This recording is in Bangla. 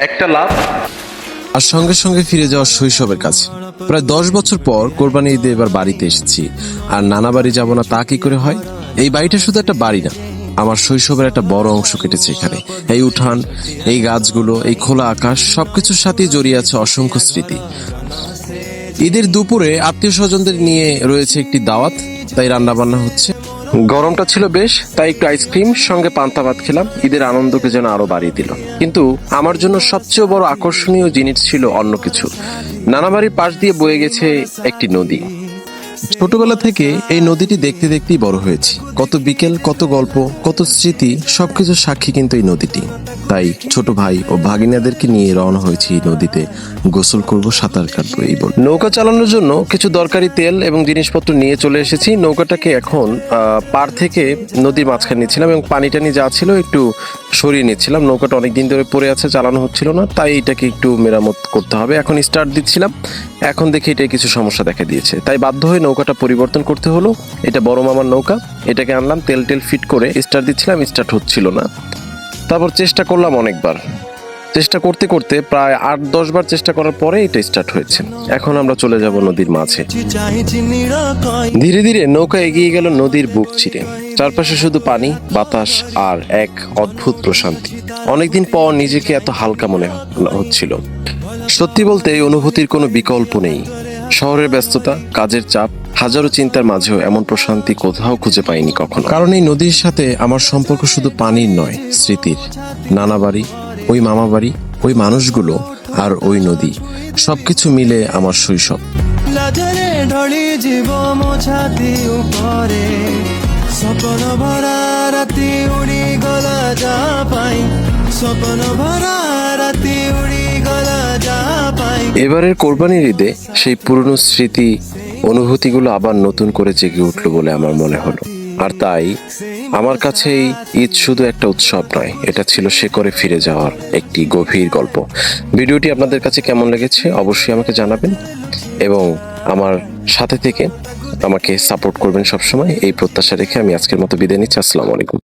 একটা লাভ আর সঙ্গে সঙ্গে ফিরে যাওয়ার শৈশবের কাছে। প্রায় 10 বছর পর কোরবানি ঈদে এবার বাড়িতে এসেছি। আর নানা বাড়ি যাবো না তা কি করে হয়? এই বাড়িটা শুধু একটা বাড়ি না, আমার শৈশবের একটা বড় অংশ কেটেছে এখানে। এই উঠান, এই গাছগুলো, এই খোলা আকাশ, সবকিছুর সাথেই জড়িয়ে আছে অসংখ্য স্মৃতি। ঈদের দুপুরে আত্মীয় স্বজনদের নিয়ে রয়েছে একটি দাওয়াত, তাই রান্না বান্না হচ্ছে। গরমটা ছিল বেশ, তাই একটু আইসক্রিম সঙ্গে পান্তা ভাত খেলাম। ঈদের আনন্দকে যেন আরো বাড়িয়ে দিল। কিন্তু আমার জন্য সবচেয়ে বড় আকর্ষণীয় জিনিস ছিল অন্য কিছু। নানা বাড়ির পাশ দিয়ে বয়ে গেছে একটি নদী। ছোটবেলা থেকে এই নদীটি দেখতে দেখতেই বড় হয়েছি। কত বিকেল, কত গল্প, কত স্মৃতি, সবকিছুর সাক্ষী কিন্তু এই নদীটি। তাই ছোট ভাই ও ভাগিনাদেরকে নিয়ে রওনা হয়েছি এই নদীতে। গোসল করব, সাঁতার কাটবো এই বল। নৌকা চালানোর জন্য কিছু দরকারি তেল এবং জিনিসপত্র নিয়ে চলে এসেছি। নৌকাটাকে এখন পার থেকে নদীর মাঝখানে নিচ্ছিলাম এবং পানি টানি যা ছিল একটু সরিয়ে নিচ্ছিলাম। নৌকাটা অনেকদিন ধরে পড়ে আছে, চালানো হচ্ছিল না, তাই এটাকে একটু মেরামত করতে হবে। এখন স্টার্ট দিচ্ছিলাম, এখন দেখি এটাই কিছু সমস্যা দেখা দিয়েছে, তাই বাধ্য হয়ে নৌকাটা পরিবর্তন করতে হলো। এটা বড় মামার নৌকা, এটাকে আনলাম, তেল ফিট করে স্টার্ট দিচ্ছিলাম, স্টার্ট হচ্ছিল না। তারপর চেষ্টা করলাম অনেকবার, চেষ্টা করতে করতে প্রায় 8-10 বার চেষ্টা করার পরে এটা স্টার্ট হয়েছে। এখন আমরা চলে যাব নদীর মাঝে। ধীরে ধীরে নৌকা এগিয়ে গেল নদীর বুক চিরে। চারপাশে শুধু পানি, বাতাস আর এক অদ্ভুত প্রশান্তি। অনেকদিন পর নিজেকে এত হালকা মনে হচ্ছিল। সত্যি বলতে এই অনুভূতির কোনো বিকল্প নেই। শহরের ব্যস্ততা, কাজের চাপ, হাজারো চিন্তার মাঝেও এমন প্রশান্তি কোথাও খুঁজে পাইনি কখনো। কারণ এই নদীর সাথে আমার সম্পর্ক শুধু পানির নয়, স্মৃতির। নানা বাড়ি, ওই মামা বাড়ি, ওই মানুষগুলো আর ওই নদী, সবকিছু মিলে আমার শৈশব। ঢলি জীব মো ছাতি উপরে, স্বপ্ন ভরা রাতি উড়ি গলা যা পাই, স্বপ্ন ভরা রাতি উড়ি গলা যা পাই। এবারের কোরবানির ঈদে সেই পুরনো স্মৃতি, অনুভূতিগুলো আবার নতুন করে জেগে উঠলো বলে আমার মনে হলো। আর তাই আমার কাছে এই ঈদ শুধু একটা উৎসব নয়, এটা ছিল শেকড়ে ফিরে যাওয়ার একটি গভীর গল্প। ভিডিওটি আপনাদের কাছে কেমন লেগেছে অবশ্যই আমাকে জানাবেন এবং আমার সাথে থেকে আমাকে সাপোর্ট করবেন সবসময়, এই প্রত্যাশা রেখে আমি আজকের মতো বিদায় নিচ্ছি। আসসালামু আলাইকুম।